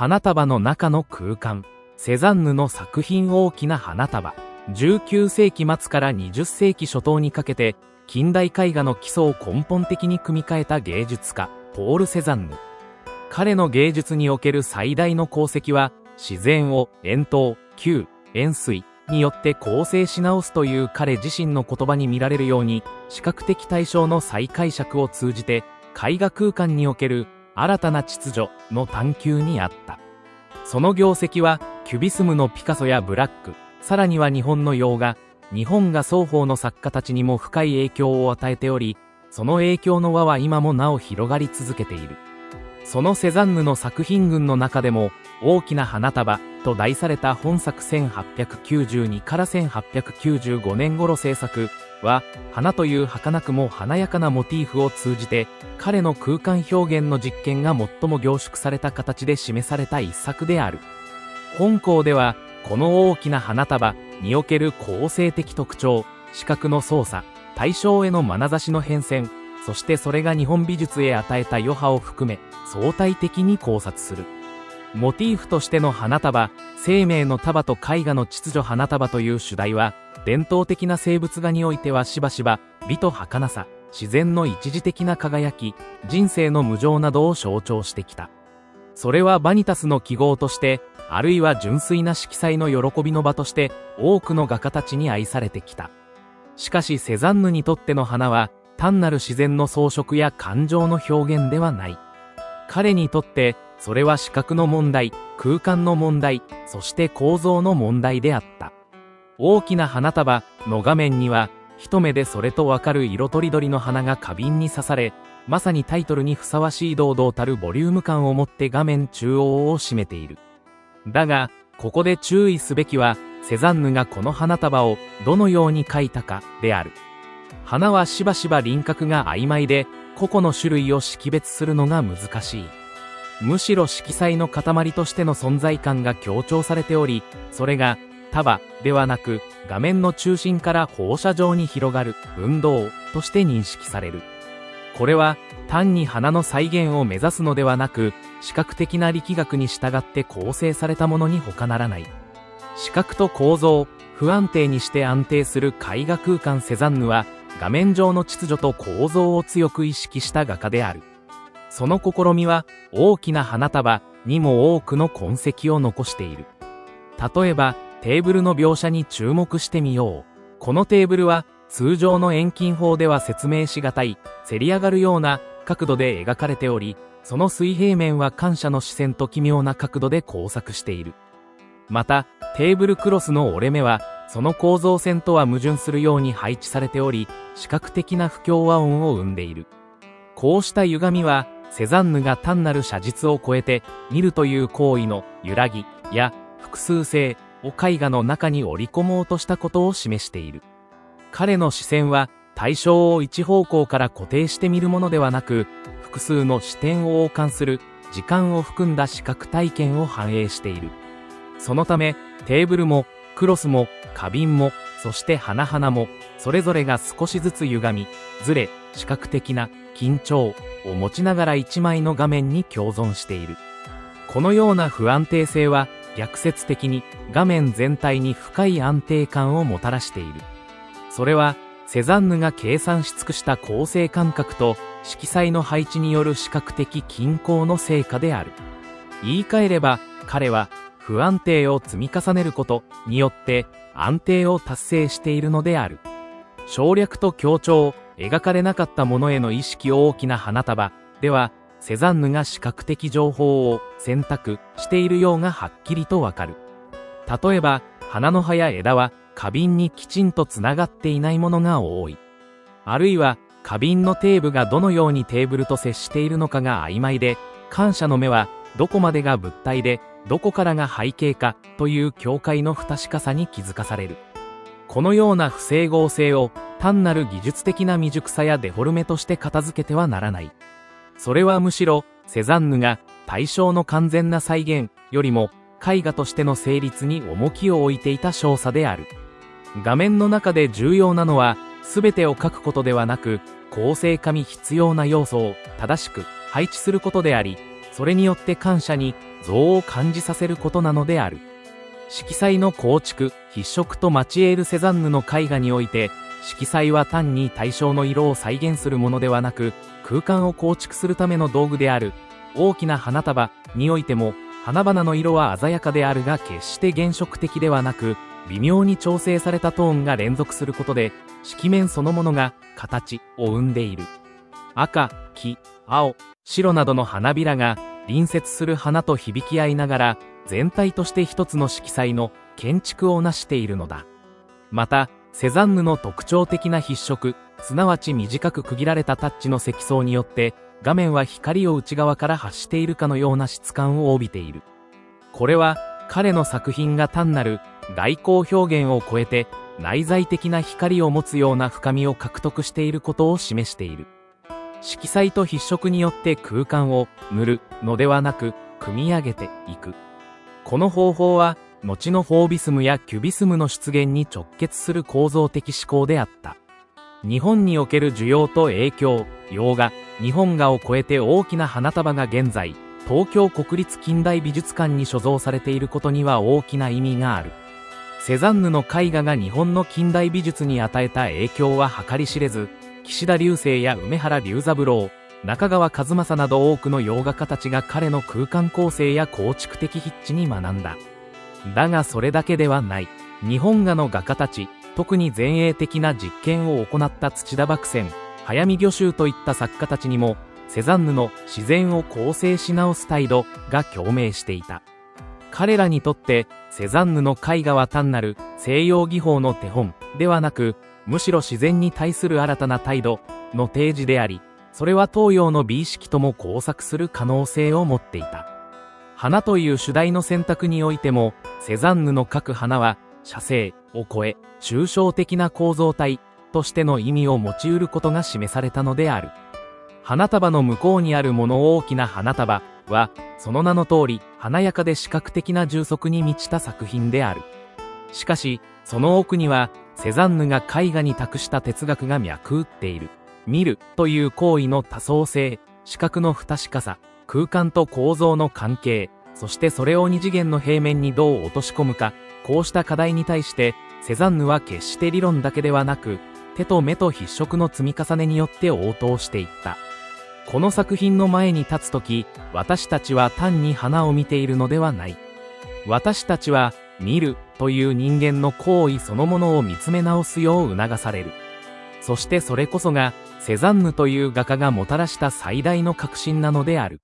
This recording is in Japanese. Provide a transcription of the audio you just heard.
花束の中の空間。セザンヌの作品大きな花束。19世紀末から20世紀初頭にかけて、近代絵画の基礎を根本的に組み替えた芸術家、ポール・セザンヌ。彼の芸術における最大の功績は、自然を円筒、球、円錐によって構成し直すという彼自身の言葉に見られるように、視覚的対象の再解釈を通じて、絵画空間における新たな秩序の探求にあった。その業績は、キュビスムのピカソやブラック、さらには日本の洋画、日本画双方の作家たちにも深い影響を与えており、その影響の輪は今もなお広がり続けている。そのセザンヌの作品群の中でも、大きな花束と題された本作1892から1895年頃制作は、花という儚くも華やかなモチーフを通じて、彼の空間表現の実験が最も凝縮された形で示された一作である。本校では、この大きな花束における構成的特徴、視覚の操作、対象への眼差しの変遷、そしてそれが日本美術へ与えた余波を含め、相対的に考察する。モチーフとしての花束、生命の束と絵画の秩序花束という主題は、伝統的な生物画においてはしばしば、美と儚さ、自然の一時的な輝き、人生の無常などを象徴してきた。それはバニタスの記号として、あるいは純粋な色彩の喜びの場として、多くの画家たちに愛されてきた。しかしセザンヌにとっての花は、単なる自然の装飾や感情の表現ではない。彼にとって、それは視覚の問題、空間の問題、そして構造の問題であった。大きな花束の画面には、一目でそれとわかる色とりどりの花が花瓶に刺され、まさにタイトルにふさわしい堂々たるボリューム感を持って画面中央を占めている。だが、ここで注意すべきは、セザンヌがこの花束をどのように描いたかである。花はしばしば輪郭が曖昧で、個々の種類を識別するのが難しい。むしろ色彩の塊としての存在感が強調されており、それが束ではなく画面の中心から放射状に広がる運動として認識される。これは単に花の再現を目指すのではなく、視覚的な力学に従って構成されたものに他ならない。視覚と構造、不安定にして安定する絵画空間セザンヌは、画面上の秩序と構造を強く意識した画家である。その試みは、大きな花束にも多くの痕跡を残している。例えば、テーブルの描写に注目してみよう。このテーブルは、通常の遠近法では説明しがたい、せり上がるような角度で描かれており、その水平面は感謝の視線と奇妙な角度で交錯している。また、テーブルクロスの折れ目は、その構造線とは矛盾するように配置されており、視覚的な不協和音を生んでいる。こうした歪みは、セザンヌが単なる写実を超えて、見るという行為の揺らぎや複数性を絵画の中に織り込もうとしたことを示している。彼の視線は、対象を一方向から固定して見るものではなく、複数の視点を横観する、時間を含んだ視覚体験を反映している。そのため、テーブルも、クロスも、花瓶も、そして花々も、それぞれが少しずつ歪み、ずれ、視覚的な緊張を持ちながら一枚の画面に共存している。このような不安定性は、逆説的に画面全体に深い安定感をもたらしている。それは、セザンヌが計算し尽くした構成感覚と色彩の配置による視覚的均衡の成果である。言い換えれば、彼は不安定を積み重ねることによって安定を達成しているのである。省略と強調、描かれなかったものへの意識大きな花束では、セザンヌが視覚的情報を選択しているようがはっきりとわかる。例えば、花の葉や枝は花瓶にきちんとつながっていないものが多い。あるいは、花瓶の底部がどのようにテーブルと接しているのかが曖昧で、感謝の目はどこまでが物体で、どこからが背景かという境界の不確かさに気づかされる。このような不整合性を単なる技術的な未熟さやデフォルメとして片付けてはならない。それはむしろ、セザンヌが対象の完全な再現よりも、絵画としての成立に重きを置いていた少佐である。画面の中で重要なのは、すべてを描くことではなく、構成化に必要な要素を正しく配置することであり、それによって感謝に像を感じさせることなのである。色彩の構築、筆色とマチエール・セザンヌの絵画において、色彩は単に対象の色を再現するものではなく、空間を構築するための道具である。大きな花束においても、花々の色は鮮やかであるが決して原色的ではなく、微妙に調整されたトーンが連続することで、色面そのものが形を生んでいる。赤、黄、青、白などの花びらが隣接する花と響き合いながら、全体として一つの色彩の建築を成しているのだ。また、セザンヌの特徴的な筆色、すなわち短く区切られたタッチの積層によって、画面は光を内側から発しているかのような質感を帯びている。これは、彼の作品が単なる外交表現を超えて、内在的な光を持つような深みを獲得していることを示している。色彩と筆色によって空間を塗るのではなく、組み上げていく。この方法は、後のフォービスムやキュビスムの出現に直結する構造的思考であった。日本における需要と影響、洋画、日本画を超えて大きな花束が現在、東京国立近代美術館に所蔵されていることには大きな意味がある。セザンヌの絵画が日本の近代美術に与えた影響は計り知れず、岸田劉生や梅原龍三郎、中川一政など多くの洋画家たちが彼の空間構成や構築的筆致に学んだ。だがそれだけではない。日本画の画家たち、特に前衛的な実験を行った土田麦僊、早見魚舟といった作家たちにも、セザンヌの自然を構成し直す態度が共鳴していた。彼らにとって、セザンヌの絵画は単なる西洋技法の手本ではなく、むしろ自然に対する新たな態度の提示であり、それは東洋の美意識とも交錯する可能性を持っていた。花という主題の選択においても、セザンヌの描く花は、写生を超え、抽象的な構造体としての意味を持ち得ることが示されたのである。花束の向こうにある物大きな花束は、その名の通り、華やかで視覚的な充足に満ちた作品である。しかし、その奥には、セザンヌが絵画に託した哲学が脈打っている。見るという行為の多層性、視覚の不確かさ、空間と構造の関係、そしてそれを二次元の平面にどう落とし込むか、こうした課題に対して、セザンヌは決して理論だけではなく、手と目と筆色の積み重ねによって応答していった。この作品の前に立つとき、私たちは単に花を見ているのではない。私たちは、見るという人間の行為そのものを見つめ直すよう促される。そしてそれこそが、セザンヌという画家がもたらした最大の革新なのである。